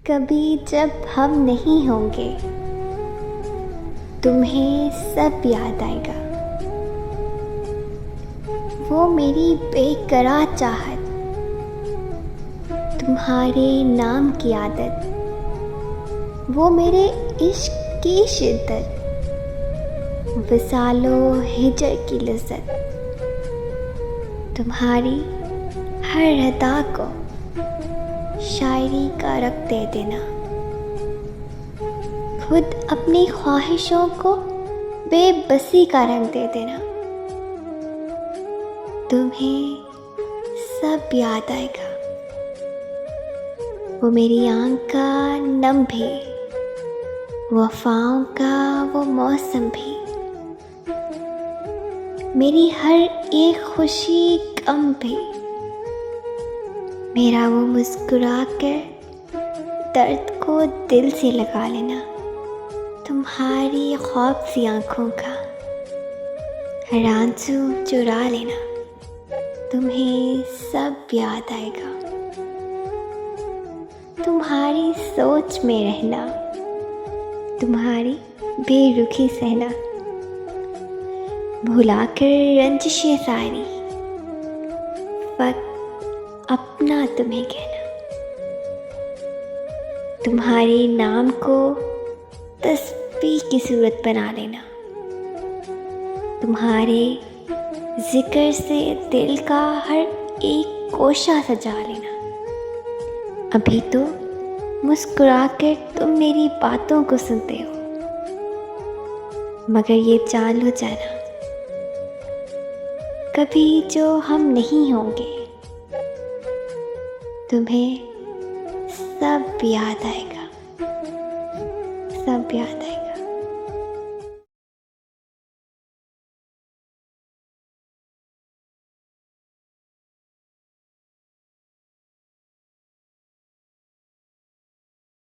कभी जब हम नहीं होंगे तुम्हें सब याद आएगा। वो मेरी बेकरार चाहत, तुम्हारे नाम की आदत, वो मेरे इश्क की शिद्दत, विसालो हिजर की लज़्ज़त, तुम्हारी हर अदा को शायरी का रख दे देना। खुद अपनी ख्वाहिशों को बेबसी का रंग दे देना। तुम्हें सब याद आएगा। वो मेरी आँख का नम भी, वफ़ाओं का वो मौसम भी, मेरी हर एक खुशी गम भी, मेरा वो मुस्कुरा कर दर्द को दिल से लगा लेना। तुम्हारी ख्वाब सी आँखों का हर आंसू चुरा लेना। तुम्हें सब याद आएगा। तुम्हारी सोच में रहना, तुम्हारी बेरुखी सहना, भुलाकर रंजिशें सारी, वक्त अपना तुम्हें कहना। तुम्हारे नाम को तस्बीह की सूरत बना लेना। तुम्हारे जिक्र से दिल का हर एक कोशा सजा लेना। अभी तो मुस्कुरा कर तुम मेरी बातों को सुनते हो, मगर ये जान लो जाना, कभी जो हम नहीं होंगे तुम्हें सब याद आएगा। सब याद आएगा।